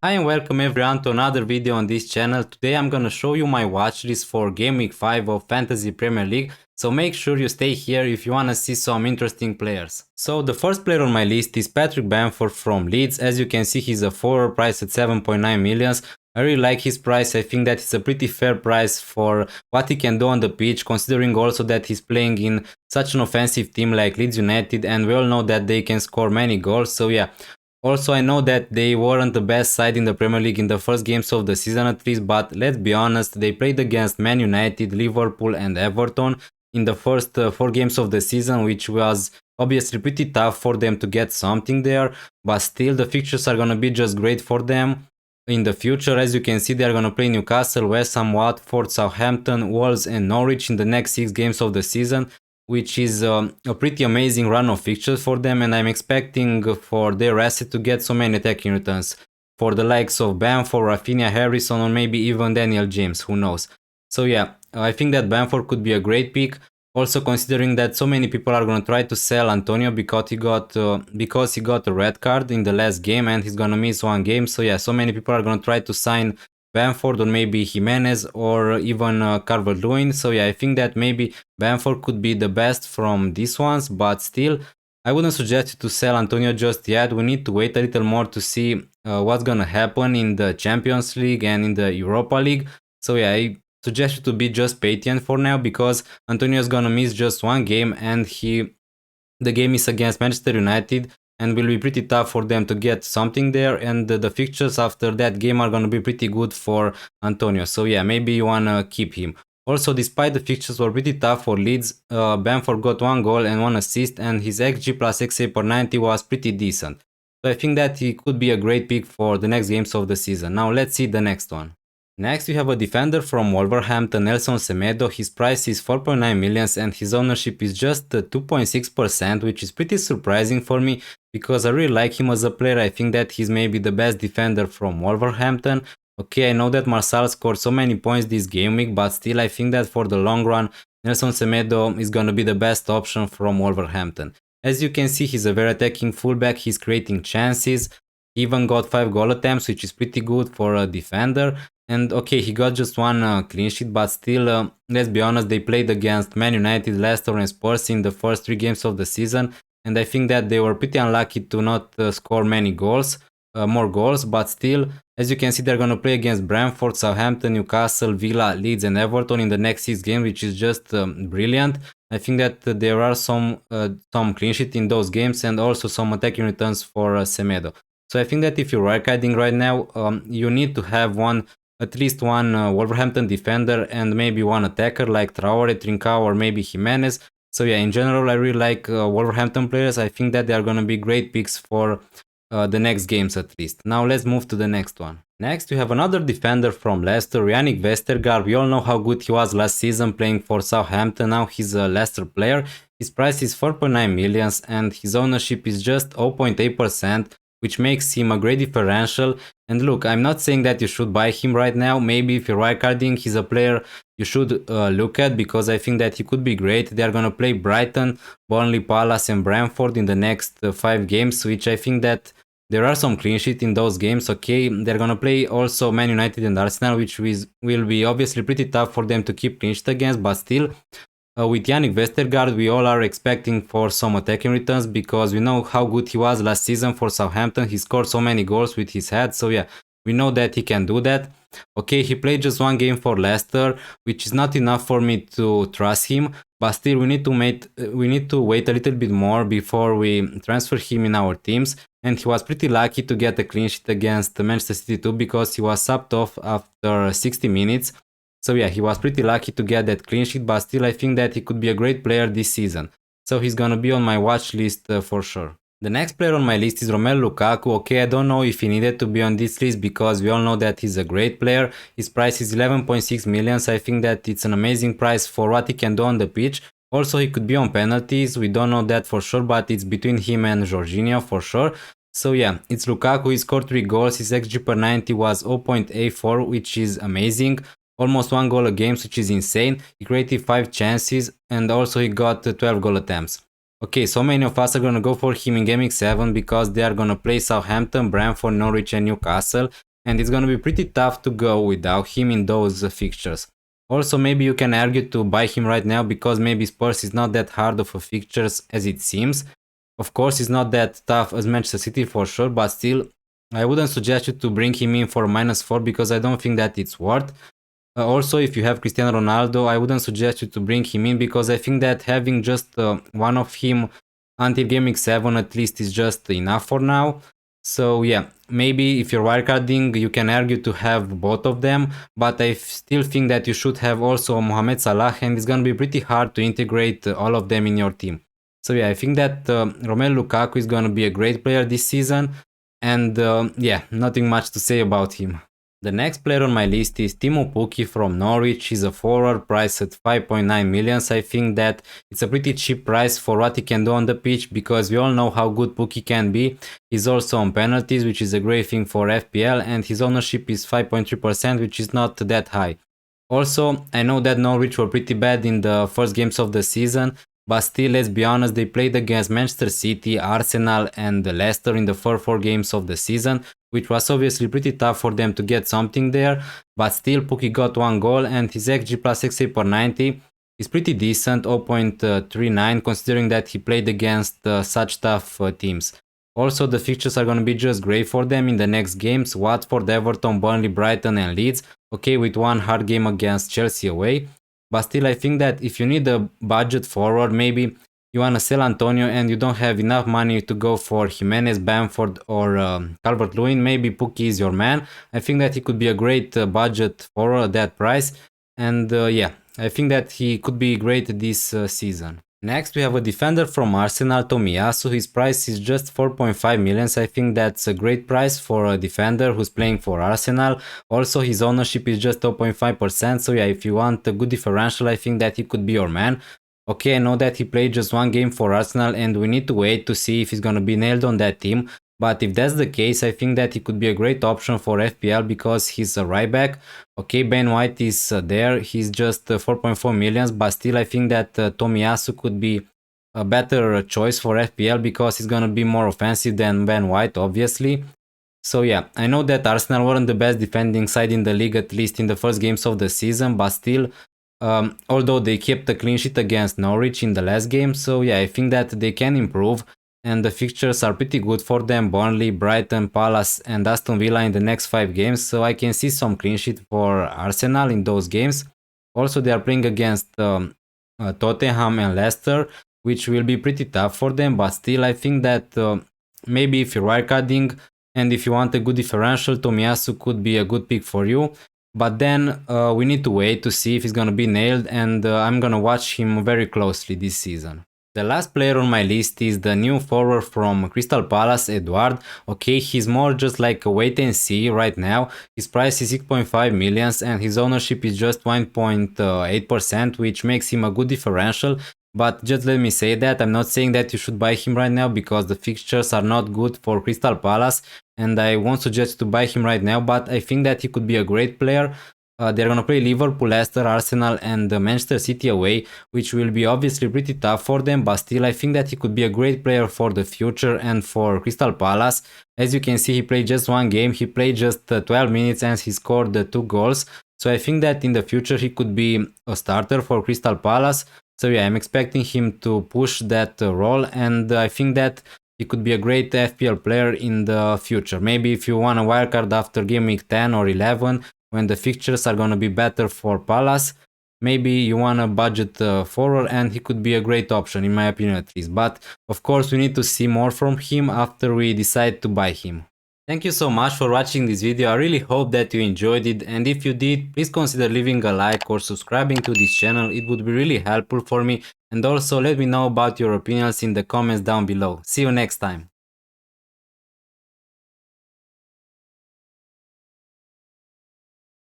Hi and welcome everyone to another video on this channel. Today I'm gonna show you my watch list for Game Week 5 of Fantasy Premier League, so make sure you stay here if you wanna see some interesting players. So the first player on my list is Patrick Bamford from Leeds. As you can see, he's a forward price at 7.9 millions. I really like his price. I think that it's a pretty fair price for what he can do on the pitch, considering also that he's playing in such an offensive team like Leeds United, and we all know that they can score many goals. So yeah, also, I know that they weren't the best side in the Premier League in the first games of the season at least, but let's be honest, they played against Man United, Liverpool and Everton in the first 4 games of the season, which was obviously pretty tough for them to get something there, but still the fixtures are gonna be just great for them in the future. As you can see, they are gonna play Newcastle, West Ham, Watford, Southampton, Wolves and Norwich in the next 6 games of the season, which is a pretty amazing run of fixtures for them, and I'm expecting for their asset to get so many attacking returns for the likes of Bamford, Rafinha, Harrison, or maybe even Daniel James, who knows. So yeah, I think that Bamford could be a great pick. Also considering that so many people are gonna try to sell Antonio because he got a red card in the last game and he's gonna miss 1 game. So yeah, so many people are gonna try to sign Bamford or maybe Jimenez or even Calvert-Lewin. So yeah, I think that maybe Bamford could be the best from these ones, but still, I wouldn't suggest you to sell Antonio just yet. We need to wait a little more to see what's gonna happen in the Champions League and in the Europa League. So yeah, I suggest you to be just patient for now because Antonio is gonna miss just 1 game and the game is against Manchester United and will be pretty tough for them to get something there, and the fixtures after that game are gonna be pretty good for Antonio. So yeah, maybe you wanna keep him. Also, despite the fixtures were pretty tough for Leeds, Bamford got 1 goal and 1 assist, and his XG plus XA per 90 was pretty decent. So I think that he could be a great pick for the next games of the season. Now let's see the next one. Next, we have a defender from Wolverhampton, Nelson Semedo. His price is 4.9 millions and his ownership is just 2.6%, which is pretty surprising for me because I really like him as a player. I think that he's maybe the best defender from Wolverhampton. Okay, I know that Martial scored so many points this game week, but still I think that for the long run, Nelson Semedo is gonna be the best option from Wolverhampton. As you can see, he's a very attacking fullback, he's creating chances, he even got 5 goal attempts, which is pretty good for a defender. And okay, he got just 1 clean sheet, but still, let's be honest, they played against Man United, Leicester and Spurs in the first 3 games of the season, and I think that they were pretty unlucky to not score many goals, more goals, but still, as you can see, they're gonna play against Brentford, Southampton, Newcastle, Villa, Leeds and Everton in the next 6 games, which is just brilliant. I think that there are some clean sheet in those games and also some attacking returns for Semedo. So I think that if you're wildcarding right now, you need to have at least one Wolverhampton defender and maybe one attacker like Traore, Trincao or maybe Jimenez. So yeah, in general, I really like Wolverhampton players. I think that they are going to be great picks for the next games at least. Now let's move to the next one. Next, we have another defender from Leicester, JANNIK Vestergaard. We all know how good he was last season playing for Southampton. Now he's a Leicester player. His price is 4.9 millions and his ownership is just 0.8%, which makes him a great differential. And look, I'm not saying that you should buy him right now. Maybe if you're wildcarding, he's a player you should look at because I think that he could be great. They are going to play Brighton, Burnley, Palace and Brentford in the next 5 games, which I think that there are some clean sheet in those games. Okay, they're going to play also Man United and Arsenal, which will be obviously pretty tough for them to keep clean sheet against, but still, with JANNIK Vestergaard, we all are expecting for some attacking returns because we know how good he was last season for Southampton. He scored so many goals with his head, so yeah, we know that he can do that. Okay, he played just 1 game for Leicester, which is not enough for me to trust him, but still we need to wait a little bit more before we transfer him in our teams. And he was pretty lucky to get a clean sheet against Manchester City too because he was subbed off after 60 minutes. So yeah, he was pretty lucky to get that clean sheet, but still I think that he could be a great player this season. So he's gonna be on my watch list for sure. The next player on my list is Romelu Lukaku. Okay, I don't know if he needed to be on this list because we all know that he's a great player. His price is 11.6 millions. I think that it's an amazing price for what he can do on the pitch. Also, he could be on penalties. We don't know that for sure, but it's between him and Jorginho for sure. So yeah, it's Lukaku. He scored 3 goals. His XG per 90 was 0.84, which is amazing. Almost 1 goal a game, which is insane. He created 5 chances and also he got 12 goal attempts. Okay, so many of us are gonna go for him in Game Week 7 because they are gonna play Southampton, Brentford, Norwich and Newcastle. and it's gonna be pretty tough to go without him in those fixtures. Also, maybe you can argue to buy him right now because maybe Spurs is not that hard of a fixtures as it seems. Of course, it's not that tough as Manchester City for sure, but still, I wouldn't suggest you to bring him in for -4 because I don't think that it's worth. Also, if you have Cristiano Ronaldo, I wouldn't suggest you to bring him in because I think that having just one of him until Game Week 7 at least is just enough for now. So yeah, maybe if you're wildcarding, you can argue to have both of them, but I still think that you should have also Mohamed Salah, and it's gonna be pretty hard to integrate all of them in your team. So yeah, I think that Romelu Lukaku is gonna be a great player this season, and yeah, nothing much to say about him. The next player on my list is Teemu Pukki from Norwich. He's a forward priced at 5.9 millions. I think that it's a pretty cheap price for what he can do on the pitch because we all know how good Pukki can be. He's also on penalties, which is a great thing for FPL, and his ownership is 5.3%, which is not that high. Also, I know that Norwich were pretty bad in the first games of the season, but still, let's be honest, they played against Manchester City, Arsenal and Leicester in the first 4 games of the season, which was obviously pretty tough for them to get something there, but still Pukki got 1 goal and his XG plus XA per 90 is pretty decent, 0.39, considering that he played against such tough teams. Also, the fixtures are going to be just great for them in the next games: Watford, Everton, Burnley, Brighton and Leeds, okay, with one hard game against Chelsea away. But still, I think that if you need a budget forward, maybe you want to sell Antonio and you don't have enough money to go for Jimenez, Bamford or Calvert-Lewin, maybe Pukki is your man. I think that he could be a great budget forward at that price. And yeah, I think that he could be great this season. Next, we have a defender from Arsenal, Tomiyasu. His price is just 4.5 millions. I think that's a great price for a defender who's playing for Arsenal. Also, his ownership is just 0.5%. So yeah, if you want a good differential, I think that he could be your man. Okay, I know that he played just 1 game for Arsenal and we need to wait to see if he's gonna be nailed on that team. But if that's the case, I think that he could be a great option for FPL because he's a right back. Okay, Ben White is there, he's just 4.4 millions, but still I think that Tomiyasu could be a better choice for FPL because he's gonna be more offensive than Ben White, obviously. So yeah, I know that Arsenal weren't the best defending side in the league, at least in the first games of the season, but still, although they kept a clean sheet against Norwich in the last game, so yeah, I think that they can improve. And the fixtures are pretty good for them: Burnley, Brighton, Palace and Aston Villa in the next 5 games, so I can see some clean sheet for Arsenal in those games. Also, they are playing against Tottenham and Leicester, which will be pretty tough for them, but still I think that maybe if you're wildcarding and if you want a good differential, Tomiyasu could be a good pick for you. But then we need to wait to see if he's gonna be nailed, and I'm gonna watch him very closely this season. The last player on my list is the new forward from Crystal Palace, EDOUARD. Okay, he's more just like a wait and see right now. His price is 6.5 millions and his ownership is just 1.8%, which makes him a good differential. But just let me say that I'm not saying that you should buy him right now because the fixtures are not good for Crystal Palace and I won't suggest to buy him right now, but I think that he could be a great player. They're gonna play Liverpool, Leicester, Arsenal and Manchester City away, which will be obviously pretty tough for them, but still I think that he could be a great player for the future and for Crystal Palace. As you can see, he played just 1 game, he played just 12 minutes and he scored 2 goals. So I think that in the future he could be a starter for Crystal Palace. So yeah, I'm expecting him to push that role, and I think that he could be a great FPL player in the future. Maybe if you want a wildcard after game week 10 or 11, when the fixtures are gonna be better for Palace, maybe you want a budget forward and he could be a great option in my opinion at least. But of course we need to see more from him after we decide to buy him. Thank you so much for watching this video. I really hope that you enjoyed it, and if you did, please consider leaving a like or subscribing to this channel. It would be really helpful for me, and also let me know about your opinions in the comments down below. See you next time.